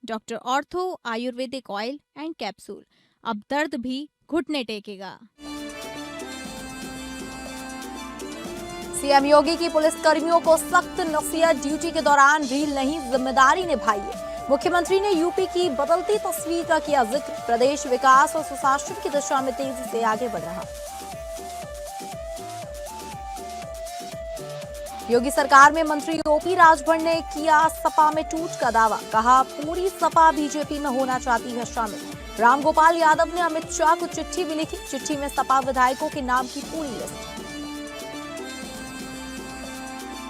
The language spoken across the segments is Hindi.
Doctor ortho Ayurvedic oil and capsule. अब दर्द भी घुटने टेकेगा। सीएम योगी की पुलिस कर्मियों को सख्त नसीहत, ड्यूटी के दौरान रील नहीं जिम्मेदारी निभाइए। मुख्यमंत्री ने यूपी की बदलती तस्वीर का किया जिक्र, प्रदेश विकास और सुशासन की दिशा में तेजी से आगे बढ़ रहा। योगी सरकार में मंत्री ओपी राजभर ने किया सपा में टूट का दावा, कहा पूरी सपा बीजेपी में होना चाहती है शामिल। रामगोपाल यादव ने अमित शाह को चिट्ठी भी लिखी, चिट्ठी में सपा विधायकों के नाम की पूरी लिस्ट।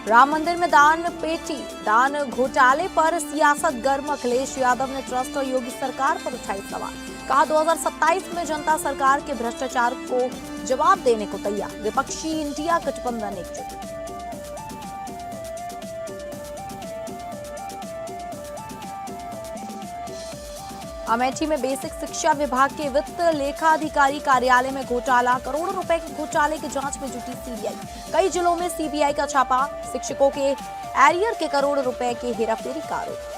राम मंदिर में दान घोटाले पर सियासत गर्म, अखिलेश यादव ने ट्रस्ट और योगी सरकार पर उठाई सवाल, कहा 2027 में जनता सरकार के भ्रष्टाचार को जवाब देने को तैयार। विपक्षी इंडिया गठबंधन एकजुट। अमेठी में बेसिक शिक्षा विभाग के वित्त लेखा अधिकारी कार्यालय में घोटाला, करोड़ों रुपए के घोटाले की जांच में जुटी सीबीआई। कई जिलों में सीबीआई का छापा, शिक्षकों के एरियर के करोड़ों रुपए के हेराफेरी का आरोप।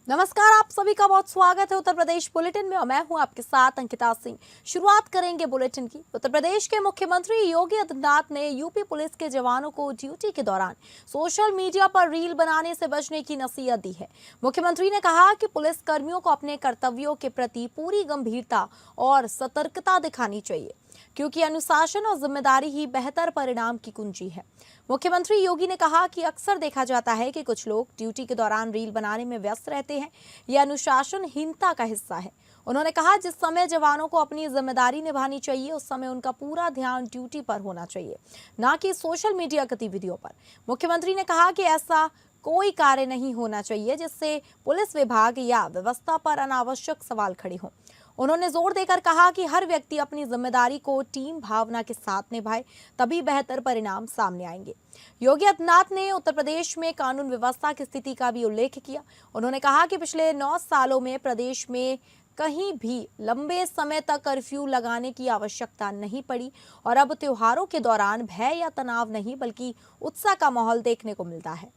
नमस्कार, आप सभी का बहुत स्वागत है उत्तर प्रदेश बुलेटिन में और मैं हूं आपके साथ अंकिता सिंह। शुरुआत करेंगे बुलेटिन की। उत्तर प्रदेश के मुख्यमंत्री योगी आदित्यनाथ ने यूपी पुलिस के जवानों को ड्यूटी के दौरान सोशल मीडिया पर रील बनाने से बचने की नसीहत दी है। मुख्यमंत्री ने कहा कि पुलिस कर्मियों को अपने कर्तव्यों के प्रति पूरी गंभीरता और सतर्कता दिखानी चाहिए, क्योंकि अनुशासन और जिम्मेदारी ही बेहतर परिणाम की कुंजी है। मुख्यमंत्री योगी ने कहा कि अक्सर देखा जाता है कि कुछ लोग ड्यूटी के दौरान रील बनाने में व्यस्त रहते हैं। यह अनुशासनहीनता का हिस्सा है। उन्होंने कहा जिस समय जवानों को अपनी जिम्मेदारी निभानी चाहिए उस समय उनका पूरा ध्यान ड्यूटी पर होना चाहिए, न कि सोशल मीडिया गतिविधियों पर। मुख्यमंत्री ने कहा कि ऐसा कोई कार्य नहीं होना चाहिए जिससे पुलिस विभाग या व्यवस्था पर अनावश्यक सवाल खड़े हों। उन्होंने जोर देकर कहा कि हर व्यक्ति अपनी जिम्मेदारी को टीम भावना के साथ निभाए, तभी बेहतर परिणाम सामने आएंगे। योगी आदित्यनाथ ने उत्तर प्रदेश में कानून व्यवस्था की स्थिति का भी उल्लेख किया। उन्होंने कहा कि पिछले 9 सालों में प्रदेश में कहीं भी लंबे समय तक कर्फ्यू लगाने की आवश्यकता नहीं पड़ी और अब त्योहारों के दौरान भय या तनाव नहीं बल्कि उत्साह का माहौल देखने को मिलता है।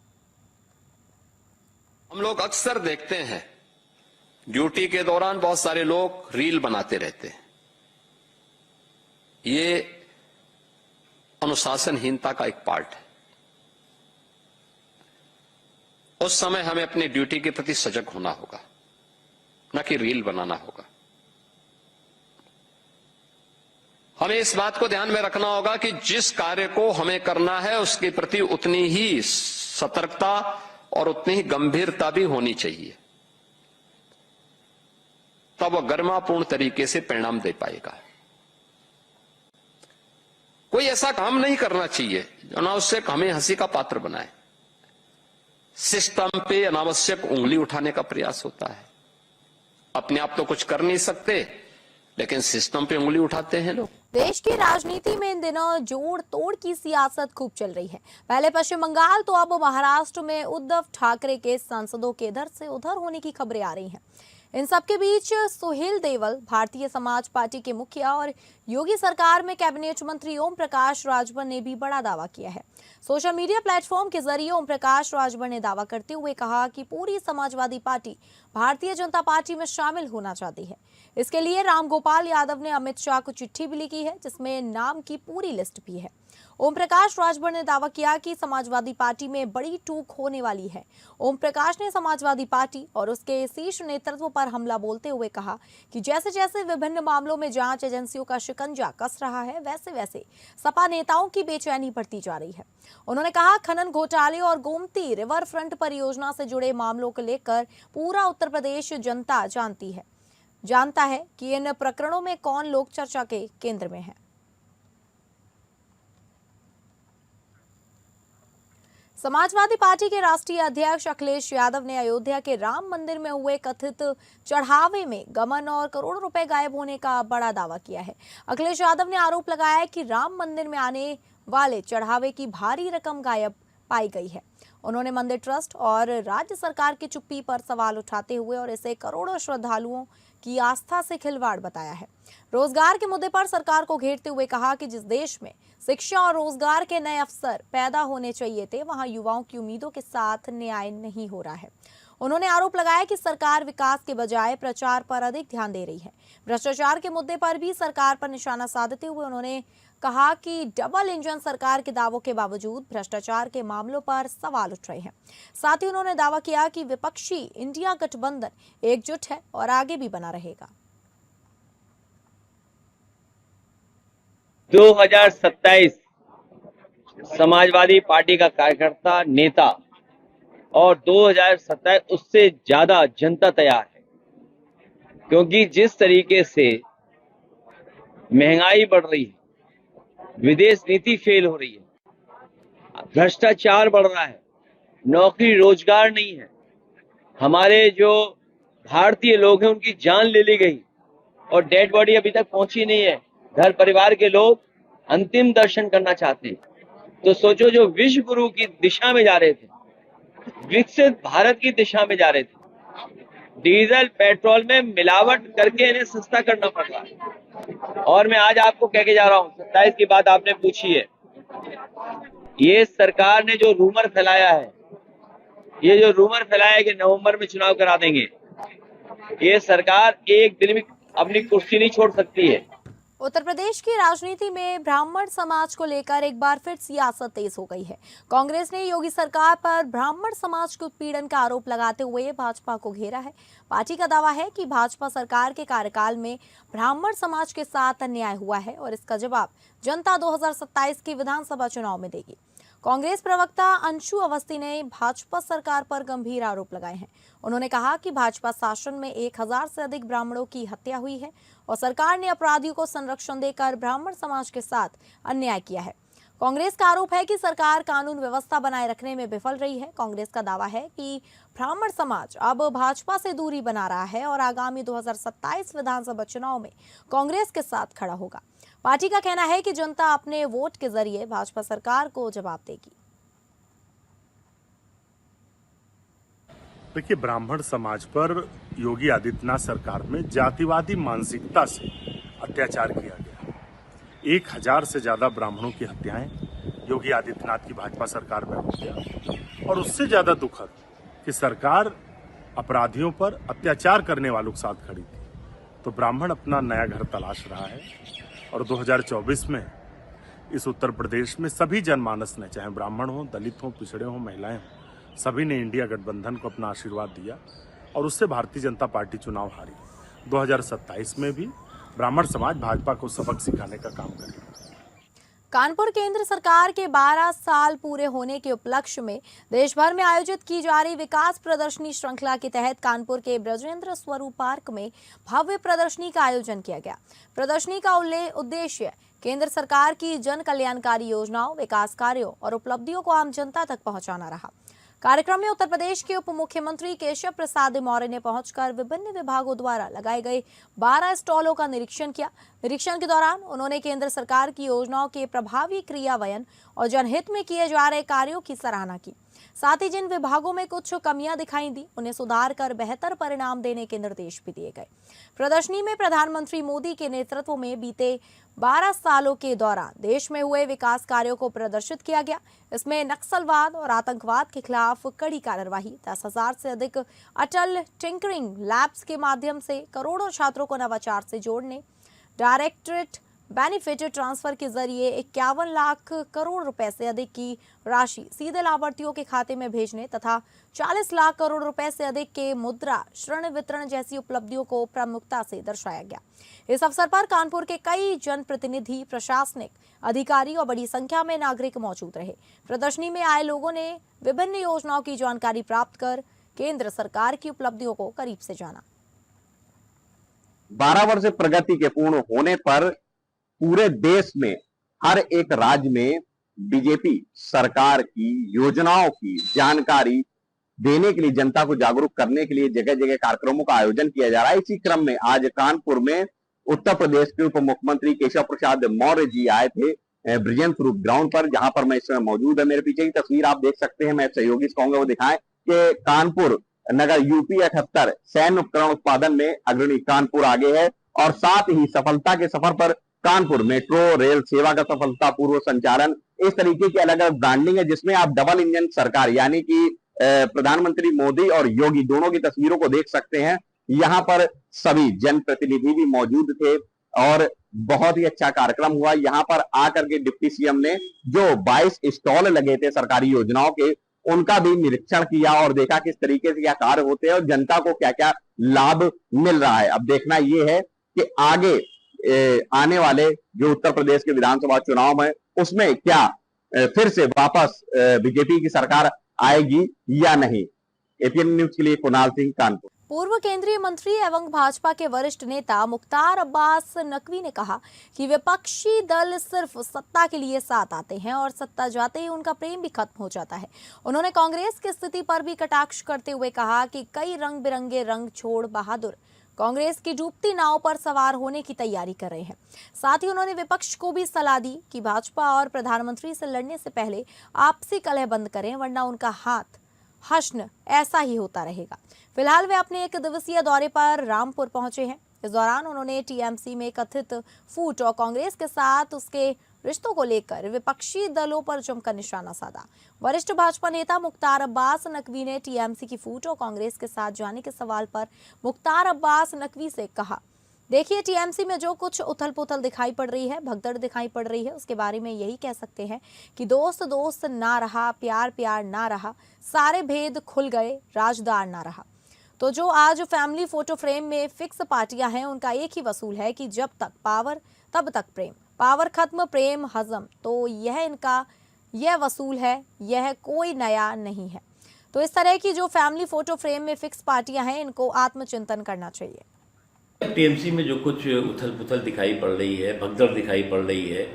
हम लोग अक्सर देखते हैं ड्यूटी के दौरान बहुत सारे लोग रील बनाते रहते हैं। ये अनुशासनहीनता का एक पार्ट है। उस समय हमें अपनी ड्यूटी के प्रति सजग होना होगा, न कि रील बनाना होगा। हमें इस बात को ध्यान में रखना होगा कि जिस कार्य को हमें करना है उसके प्रति उतनी ही सतर्कता और उतनी ही गंभीरता भी होनी चाहिए, तब वह गरिमापूर्ण तरीके से परिणाम दे पाएगा। कोई ऐसा काम नहीं करना चाहिए जो अनावश्यक हमें हंसी का पात्र बनाए। सिस्टम पे अनावश्यक उंगली उठाने का प्रयास होता है। अपने आप तो कुछ कर नहीं सकते, लेकिन सिस्टम पे उंगली उठाते हैं लोग। देश की राजनीति में इन दिनों जोड़ तोड़ की सियासत खूब चल रही है। पहले पश्चिम बंगाल तो अब महाराष्ट्र में उद्धव ठाकरे के सांसदों के इधर से उधर होने की खबरें आ रही हैं। इन सबके बीच सुहेल देवल, भारतीय समाज पार्टी के मुखिया और योगी सरकार में कैबिनेट मंत्री ओम प्रकाश राजभर ने भी बड़ा दावा किया है। सोशल मीडिया प्लेटफॉर्म के जरिए ओम प्रकाश राजभर ने दावा करते हुए कहा कि पूरी समाजवादी पार्टी भारतीय जनता पार्टी में शामिल होना चाहती है। इसके लिए रामगोपाल यादव ने अमित शाह को चिट्ठी भी लिखी है, जिसमें नाम की पूरी लिस्ट भी है। ओम प्रकाश राजभर ने दावा किया कि समाजवादी पार्टी में बड़ी टूक होने वाली है। ओम प्रकाश ने समाजवादी पार्टी और उसके शीर्ष नेतृत्व पर हमला बोलते हुए कहा कि जैसे जैसे विभिन्न मामलों में जांच एजेंसियों का शिकंजा कस रहा है, वैसे वैसे सपा नेताओं की बेचैनी बढ़ती जा रही है। उन्होंने कहा खनन घोटाले और गोमती रिवर फ्रंट परियोजना से जुड़े मामलों को लेकर पूरा उत्तर प्रदेश जनता जानता है कि इन प्रकरणों में कौन लोग चर्चा के केंद्र में है। समाजवादी पार्टी के राष्ट्रीय अध्यक्ष अखिलेश यादव ने अयोध्या के राम मंदिर में हुए कथित चढ़ावे में गमन और करोड़ों रुपए गायब होने का बड़ा दावा किया है। अखिलेश यादव ने आरोप लगाया है कि राम मंदिर में आने वाले चढ़ावे की भारी रकम गायब पाई गई है। उन्होंने मंदिर ट्रस्ट और राज्य सरकार की चुप्पी पर सवाल उठाते हुए और इसे करोड़ों श्रद्धालुओं की आस्था से खिलवाड़ बताया है। रोजगार के मुद्दे पर सरकार को घेरते हुए कहा कि जिस देश में शिक्षा और रोजगार के नए अवसर पैदा होने चाहिए थे, वहां युवाओं की उम्मीदों के साथ न्याय नहीं हो रहा है। उन्होंने आरोप लगाया कि सरकार विकास के बजाय प्रचार पर अधिक ध्यान दे रही है। भ्रष्टाचार के मुद्दे पर भी सरकार पर निशाना साधते हुए उन्होंने कहा कि डबल इंजन सरकार के दावों के बावजूद भ्रष्टाचार के मामलों पर सवाल उठ रहे हैं। साथ ही उन्होंने दावा किया कि विपक्षी इंडिया गठबंधन एकजुट है और आगे भी बना रहेगा। 2027 समाजवादी पार्टी का कार्यकर्ता नेता और 2027 उससे ज्यादा जनता तैयार है, क्योंकि जिस तरीके से महंगाई बढ़ रही है, विदेश नीति फेल हो रही है, भ्रष्टाचार बढ़ रहा है, नौकरी रोजगार नहीं है, हमारे जो भारतीय लोग हैं उनकी जान ले ली गई और डेड बॉडी अभी तक पहुंची नहीं है। घर परिवार के लोग अंतिम दर्शन करना चाहते हैं। तो सोचो, जो विश्व गुरु की दिशा में जा रहे थे, विकसित भारत की दिशा में जा रहे थे, डीजल पेट्रोल में मिलावट करके इन्हें सस्ता करना पड़ रहा है। और मैं आज आपको कह के जा रहा हूं, 27 की बात आपने पूछी है, ये सरकार ने जो रूमर फैलाया है, ये जो रूमर फैलाया है कि नवंबर में चुनाव करा देंगे, ये सरकार एक दिन भी अपनी कुर्सी नहीं छोड़ सकती है। उत्तर प्रदेश की राजनीति में ब्राह्मण समाज को लेकर एक बार फिर सियासत तेज हो गई है। कांग्रेस ने योगी सरकार पर ब्राह्मण समाज के उत्पीड़न का आरोप लगाते हुए भाजपा को घेरा है। पार्टी का दावा है कि भाजपा सरकार के कार्यकाल में ब्राह्मण समाज के साथ अन्याय हुआ है और इसका जवाब जनता 2027 के विधानसभा चुनाव में देगी। कांग्रेस प्रवक्ता अंशु अवस्थी ने भाजपा सरकार पर गंभीर आरोप लगाए हैं। उन्होंने कहा कि भाजपा शासन में 1000 से अधिक ब्राह्मणों की हत्या हुई है और सरकार ने अपराधियों को संरक्षण देकर ब्राह्मण समाज के साथ अन्याय किया है। कांग्रेस का आरोप है कि सरकार कानून व्यवस्था बनाए रखने में विफल रही है। कांग्रेस का दावा है कि ब्राह्मण समाज अब भाजपा से दूरी बना रहा है और आगामी 2027 विधानसभा चुनाव में कांग्रेस के साथ खड़ा होगा। पार्टी का कहना है कि जनता अपने वोट के जरिए भाजपा सरकार को जवाब देगी। देखिए, ब्राह्मण समाज पर योगी आदित्यनाथ सरकार में जातिवादी मानसिकता से अत्याचार किया गया। 1000 से ज्यादा ब्राह्मणों की हत्याएं योगी आदित्यनाथ की भाजपा सरकार में हो गया। और उससे ज्यादा दुखद कि सरकार अपराधियों पर अत्याचार करने वालों के साथ खड़ी थी। तो ब्राह्मण अपना नया घर तलाश रहा है और 2024 में इस उत्तर प्रदेश में सभी जनमानस ने, चाहे ब्राह्मण हो, दलित हो, पिछड़े हो, महिलाएं हो, सभी ने इंडिया गठबंधन को अपना आशीर्वाद दिया और उससे भारतीय जनता पार्टी चुनाव हारी। 2027 में भी ब्राह्मण समाज भाजपा को सबक सिखाने का काम करेगा। कानपुर केंद्र सरकार के 12 साल पूरे होने के उपलक्ष्य में देश भर में आयोजित की जा रही विकास प्रदर्शनी श्रृंखला के तहत कानपुर के ब्रजेंद्र स्वरूप पार्क में भव्य प्रदर्शनी का आयोजन किया गया। प्रदर्शनी का उद्देश्य केंद्र सरकार की जन कल्याणकारी योजनाओं, विकास कार्यों और उपलब्धियों को आम जनता तक पहुंचाना रहा। कार्यक्रम में उत्तर प्रदेश के उप मुख्यमंत्री केशव प्रसाद मौर्य ने पहुंचकर विभिन्न विभागों द्वारा लगाए गए 12 स्टॉलों का निरीक्षण किया। निरीक्षण के दौरान उन्होंने केंद्र सरकार की योजनाओं के प्रभावी क्रियान्वयन और जनहित में किए जा रहे कार्यों की सराहना की। साथ ही जिन विभागों में कुछ कमियां दिखाई दी, उन्हें सुधार कर बेहतर परिणाम देने के निर्देश भी दिए गए। प्रदर्शनी में प्रधानमंत्री मोदी के नेतृत्व में बीते 12 सालों के दौरान देश में हुए विकास कार्यों को प्रदर्शित किया गया। इसमें नक्सलवाद और आतंकवाद के खिलाफ कड़ी कार्रवाई, 10,000 से अधिक अटल टिंकरिंग लैब्स के माध्यम से करोड़ों छात्रों को नवाचार से जोड़ने, डायरेक्टरेट बेनिफिट ट्रांसफर के जरिए 51 लाख करोड़ रुपए से अधिक की राशि सीधे लाभार्थियों के खाते में भेजने तथा 40 लाख करोड़ रुपए से अधिक के मुद्रा ऋण वितरण जैसी उपलब्धियों को प्रमुखता से दर्शाया गया। इस अवसर पर कानपुर के कई जनप्रतिनिधि, प्रशासनिक अधिकारी और बड़ी संख्या में नागरिक मौजूद रहे। प्रदर्शनी में आए लोगों ने विभिन्न योजनाओं की जानकारी प्राप्त कर केंद्र सरकार की उपलब्धियों को करीब से जाना। 12 वर्ष प्रगति के पूर्ण होने पर पूरे देश में हर एक राज्य में बीजेपी सरकार की योजनाओं की जानकारी देने के लिए, जनता को जागरूक करने के लिए जगह जगह कार्यक्रमों का आयोजन किया जा रहा है। इसी क्रम में आज कानपुर में उत्तर प्रदेश के उप मुख्यमंत्री केशव प्रसाद मौर्य जी आए थे ब्रिलियंट ग्रुप ग्राउंड पर, जहां पर मैं इस समय मौजूद है। मेरे पीछे की तस्वीर आप देख सकते हैं, मैं सहयोगी से कहूंगा वो दिखाएं कि कानपुर नगर यूपी 78 सैन्य उपकरण उत्पादन में अग्रणी कानपुर आगे है, और साथ ही सफलता के सफर पर कानपुर मेट्रो रेल सेवा का सफलतापूर्वक संचालन, इस तरीके की अलग अलग ब्रांडिंग है, जिसमें आप डबल इंजन सरकार यानी कि प्रधानमंत्री मोदी और योगी दोनों की तस्वीरों को देख सकते हैं। यहाँ पर सभी जनप्रतिनिधि भी मौजूद थे और बहुत ही अच्छा कार्यक्रम हुआ। यहाँ पर आकर के डिप्टी सीएम ने जो 22 स्टॉल लगे थे सरकारी योजनाओं के, उनका भी निरीक्षण किया और देखा किस तरीके से क्या कार्य होते हैं और जनता को क्या क्या लाभ मिल रहा है। अब देखना यह है कि आगे आने वाले जो उत्तर प्रदेश के विधानसभा चुनाव है उसमें क्या फिर से वापस बीजेपी की सरकार आएगी या नहीं। एपीएन न्यूज के लिए कुणाल सिंह, कानपुर। पूर्व केंद्रीय मंत्री एवं भाजपा के वरिष्ठ नेता मुख्तार अब्बास नकवी ने कहा कि विपक्षी दल सिर्फ सत्ता के लिए साथ आते हैं और सत्ता जाते ही उनका प्रेम भी खत्म हो जाता है। उन्होंने कांग्रेस की स्थिति पर भी कटाक्ष करते हुए कहा कि कई रंग बिरंगे रंग छोड़ बहादुर कांग्रेस की डूबती नाव पर सवार होने की तैयारी कर रहे हैं। साथ ही उन्होंने विपक्ष को भी सलाह दी कि भाजपा और प्रधानमंत्री से लड़ने से पहले आपसी कलह बंद करें, वरना उनका हाथ हश्न ऐसा ही होता रहेगा। फिलहाल वे अपने 1 दिवसीय दौरे पर रामपुर पहुंचे हैं। इस दौरान उन्होंने टीएमसी में कथित फूट और कांग्रेस के साथ उसके रिश्तों को लेकर विपक्षी दलों पर जमकर निशाना साधा। वरिष्ठ भाजपा नेता मुख्तार अब्बास नकवी ने टीएमसी की फूट और कांग्रेस के साथ जाने के सवाल पर मुख्तार अब्बास नकवी से कहा, देखिए टीएमसी में जो कुछ उथल पुथल दिखाई पड़ रही है, भगदड़ दिखाई पड़ रही है, उसके बारे में यही कह सकते हैं कि दोस्त दोस्त ना रहा, प्यार प्यार ना रहा, सारे भेद खुल गए, राजदार ना रहा। तो जो आज फैमिली फोटो फ्रेम में फिक्स पार्टियां हैं, उनका एक ही वसूल है कि जब तक पावर तब तक प्रेम, पावर खत्म प्रेम हजम। तो यह वसूल है, यह कोई नया नहीं है। तो इस तरह की जो फैमिली फोटो फ्रेम में फिक्स पार्टियां हैं, इनको आत्मचिंतन करना चाहिए। टीएमसी में जो कुछ उथल पुथल दिखाई पड़ रही है, भगदड़ दिखाई पड़ रही है,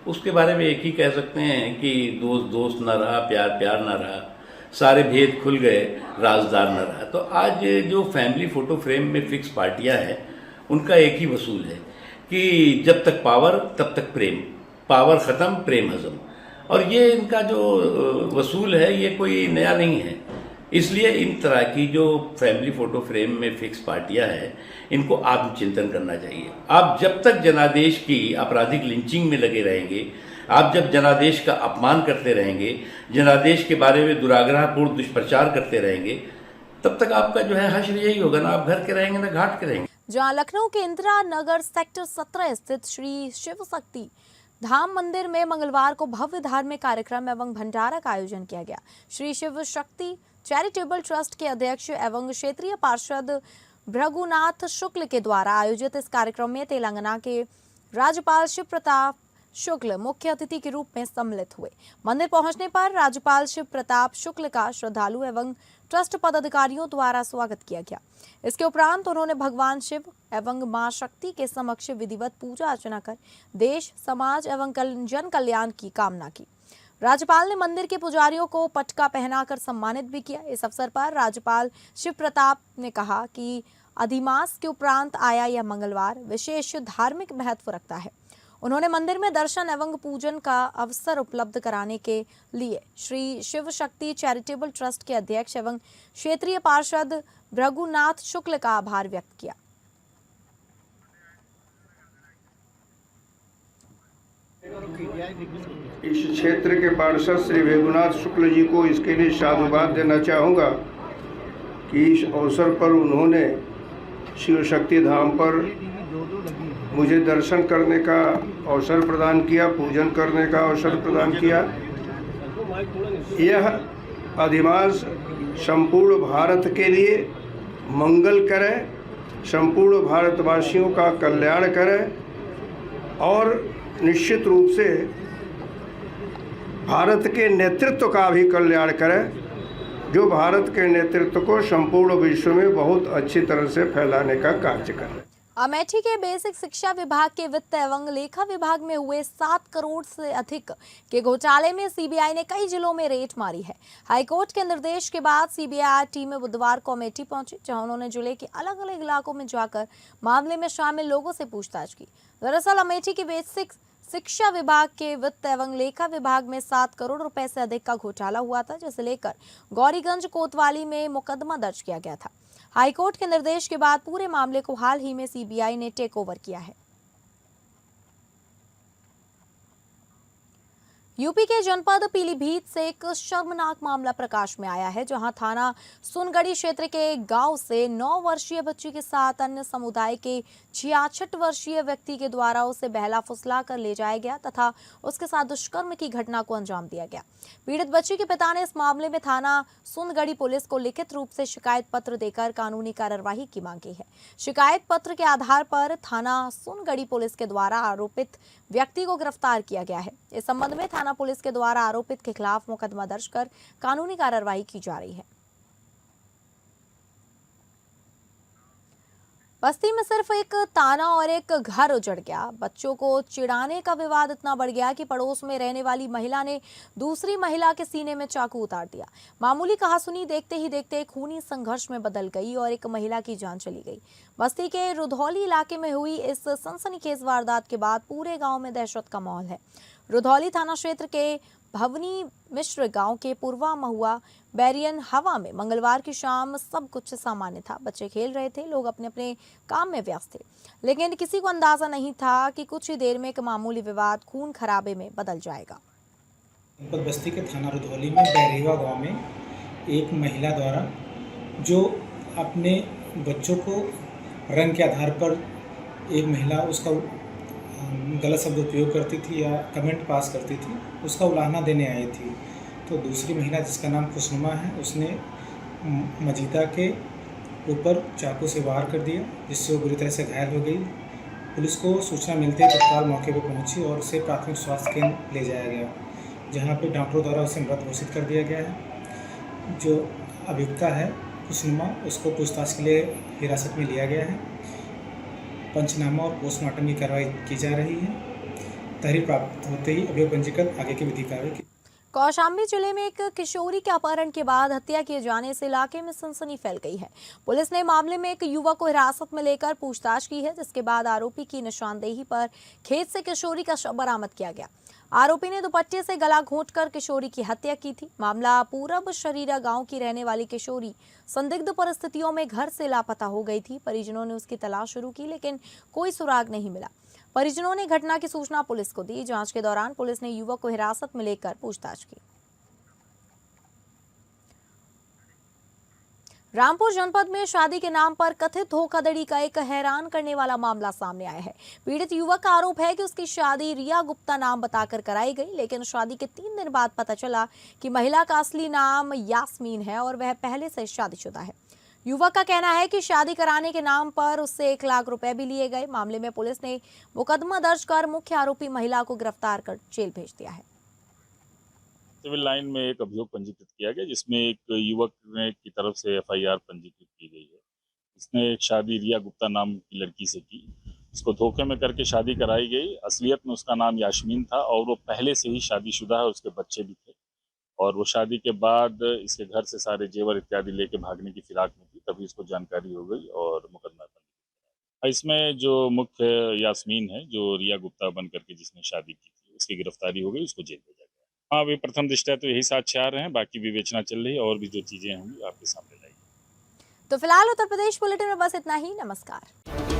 उसके बारे में एक ही कह सकते हैं कि दोस्त दोस्त ना रहा, प्यार प्यार ना रहा, सारे भेद खुल गए, राजदार ना रहा। तो आज जो फैमिली फोटो फ्रेम में फिक्स पार्टियां हैं, उनका एक ही वसूल है कि जब तक पावर तब तक प्रेम, पावर खत्म प्रेम हजम। और ये इनका जो वसूल है ये कोई नया नहीं है। इसलिए इन तरह की जो फैमिली फोटो फ्रेम में फिक्स पार्टियां हैं, इनको आत्मचिंतन करना चाहिए। आप जब तक जनादेश की आपराधिक लिंचिंग में लगे रहेंगे, आप जब जनादेश का अपमान करते रहेंगे, जनादेश के बारे में दुराग्रहपूर्ण दुष्प्रचार करते रहेंगे, तब तक आपका जो है हश्र यही होगा, ना आप घर के रहेंगे ना घाट के रहेंगे। जहां लखनऊ के इंदिरा नगर सेक्टर 17 स्थित श्री शिव शक्ति धाम मंदिर में मंगलवार को भव्य धार्मिक कार्यक्रम एवं भंडारा का आयोजन किया गया। श्री शिव शक्ति चैरिटेबल ट्रस्ट के अध्यक्ष एवं क्षेत्रीय पार्षद भृगुनाथ शुक्ल के द्वारा आयोजित इस कार्यक्रम में तेलंगाना के राज्यपाल शिव प्रताप शुक्ल मुख्य अतिथि के रूप में सम्मिलित हुए। मंदिर पहुंचने पर राज्यपाल शिव प्रताप शुक्ल का श्रद्धालु एवं ट्रस्ट पदाधिकारियों द्वारा स्वागत किया गया। इसके उपरांत उन्होंने भगवान शिव एवं मां शक्ति के समक्ष विधिवत पूजा अर्चना कर देश, समाज एवं जन कल्याण की कामना की। राज्यपाल ने मंदिर के पुजारियों को पटका पहनाकर सम्मानित भी किया। इस अवसर पर राज्यपाल शिव प्रताप ने कहा कि अधिमास के उपरांत आया यह मंगलवार विशेष धार्मिक महत्व रखता है। उन्होंने मंदिर में दर्शन एवं पूजन का अवसर उपलब्ध कराने के लिए श्री शिव शक्ति चैरिटेबल ट्रस्ट के अध्यक्ष एवं क्षेत्रीय पार्षद भृगुनाथ शुक्ल का आभार व्यक्त किया। इस क्षेत्र के पार्षद श्री भृगुनाथ शुक्ल जी को इसके लिए साधुवाद देना चाहूँगा कि इस अवसर पर उन्होंने शिव शक्ति धाम पर मुझे दर्शन करने का अवसर प्रदान किया, पूजन करने का अवसर प्रदान किया। यह अधिमास संपूर्ण भारत के लिए मंगल करे, संपूर्ण भारतवासियों का कल्याण करे और निश्चित रूप से भारत के नेतृत्व का भी कल्याण करे, जो भारत के नेतृत्व को संपूर्ण विश्व में बहुत अच्छी तरह से फैलाने का कार्य करे। अमेठी के बेसिक शिक्षा विभाग के वित्त एवं लेखा विभाग में हुए 7 करोड़ से अधिक के घोटाले में सीबीआई ने कई जिलों में रेड मारी है। हाईकोर्ट के निर्देश के बाद सीबीआई टीम बुधवार को अमेठी पहुंची, जहां उन्होंने जिले के अलग अलग इलाकों में जाकर मामले में शामिल लोगों से पूछताछ की। दरअसल अमेठी के बेसिक शिक्षा विभाग के वित्त एवं लेखा विभाग में 7 करोड़ रुपए से अधिक का घोटाला हुआ था, जिसे लेकर गौरीगंज कोतवाली में मुकदमा दर्ज किया गया था। हाईकोर्ट के निर्देश के बाद पूरे मामले को हाल ही में सीबीआई ने टेक ओवर किया है। यूपी के जनपद पीलीभीत से एक शर्मनाक मामला प्रकाश में आया है, जहां थाना सुनगढ़ी क्षेत्र के एक गांव से 9 वर्षीय बच्ची के साथ अन्य समुदाय के 66 वर्षीय व्यक्ति के द्वारा उसे बहला फुसला कर ले जाया गया तथा उसके साथ दुष्कर्म की घटना को अंजाम दिया गया। पीड़ित बच्ची के पिता ने इस मामले में थाना सुनगढ़ी पुलिस को लिखित रूप से शिकायत पत्र देकर कानूनी कार्यवाही की मांग की है। शिकायत पत्र के आधार पर थाना सुनगढ़ी पुलिस के द्वारा आरोपित व्यक्ति को गिरफ्तार किया गया है। इस संबंध में थाना पुलिस के द्वारा आरोपित के खिलाफ मुकदमा दर्ज कर कानूनी कार्रवाई की जा रही है। बस्ती में सिर्फ एक ताना और एक घर उजड़ गया। बच्चों को चिढ़ाने का विवाद इतना बढ़ गया कि पड़ोस में रहने वाली महिला ने दूसरी महिला के सीने में चाकू उतार दिया। मामूली कहासुनी देखते ही देखते खूनी संघर्ष में बदल गई और एक महिला की जान चली गई। बस्ती के रुधौली इलाके में हुई इस सनसनीखेज वारदात के बाद पूरे गांव में दहशत का माहौल है। रुधौली थाना क्षेत्र के भवनी मिश्र गांव के पूर्वा महुआ बैरियन हवा में मंगलवार की शाम सब कुछ सामान्य था। बच्चे खेल रहे थे, लोग अपने अपने काम में व्यस्त थे, लेकिन किसी को अंदाजा नहीं था कि कुछ ही देर में एक मामूली विवाद खून खराबे में बदल जाएगा। बस्ती के थाना रुधौली में बैरिवा गांव में एक महिला द्वारा जो अपने बच्चों को रंग के आधार पर एक महिला उसका गलत शब्द उपयोग करती थी या कमेंट पास करती थी, उसका उलाहना देने आई थी। तो दूसरी महिला जिसका नाम खुशनुमा है, उसने मजीदा के ऊपर चाकू से वार कर दिया, जिससे वो बुरी तरह से घायल हो गई। पुलिस को सूचना मिलते ही तत्काल मौके पर पहुंची और उसे प्राथमिक स्वास्थ्य केंद्र ले जाया गया, जहां पे डॉक्टरों द्वारा उसे मृत घोषित कर दिया गया है। जो अभियुक्ता है खुशनुमा, उसको पूछताछ के लिए हिरासत में लिया गया है। पंचनामा और पोस्टमार्टम की कार्रवाई की जा रही है। तहरीर प्राप्त होते ही अभियोग पंजीकृत आगे की विधि कार्रवाई की। कौशाम्बी जिले में एक किशोरी के अपहरण के बाद हत्या किए जाने से इलाके में सनसनी फैल गई है। पुलिस ने मामले में एक युवक को हिरासत में लेकर पूछताछ की है, जिसके बाद आरोपी की निशानदेही पर खेत से किशोरी का शव बरामद किया गया। आरोपी ने दुपट्टे से गला घोंटकर किशोरी की हत्या की थी। मामला पूरब शरीरा गांव की रहने वाली किशोरी संदिग्ध परिस्थितियों में घर से लापता हो गई थी। परिजनों ने उसकी तलाश शुरू की, लेकिन कोई सुराग नहीं मिला। परिजनों ने घटना की सूचना पुलिस को दी। जांच के दौरान पुलिस ने युवक को हिरासत में लेकर पूछताछ की। रामपुर जनपद में शादी के नाम पर कथित धोखाधड़ी का एक हैरान करने वाला मामला सामने आया है। पीड़ित युवक का आरोप है कि उसकी शादी रिया गुप्ता नाम बताकर कराई गई, लेकिन शादी के 3 दिन बाद पता चला कि महिला का असली नाम यास्मीन है और वह पहले से शादीशुदा है। युवक का कहना है कि शादी कराने के नाम पर उससे 1 लाख रुपए भी लिए गए। मामले में पुलिस ने मुकदमा दर्ज कर मुख्य आरोपी महिला को गिरफ्तार कर जेल भेज दिया है। सिविल लाइन में एक अभियोग पंजीकृत किया गया, जिसमें एक युवक की तरफ से एफआईआर पंजीकृत की गई है। इसने एक शादी रिया गुप्ता नाम की लड़की से की, उसको धोखे में करके शादी कराई गई। असलियत में उसका नाम यास्मीन था और वो पहले से ही शादीशुदा है, उसके बच्चे भी थे। और वो शादी के बाद इसके घर से सारे जेवर इत्यादि लेके भागने की फिराक में थी, तभी इसको जानकारी हो गई और मुकदमा पंजीकृत। इसमें जो मुख्य यास्मीन है, जो रिया गुप्ता बन करके जिसने शादी की थी, उसकी गिरफ्तारी हो गई, उसको जेल भेजा गया। हाँ, अभी प्रथम दृष्टया तो यही साक्ष्य आ रहे हैं, बाकी विवेचना चल रही है और भी जो चीजें होंगी आपके सामने लाएंगे। तो फिलहाल उत्तर प्रदेश बुलेटिन में बस इतना ही। नमस्कार।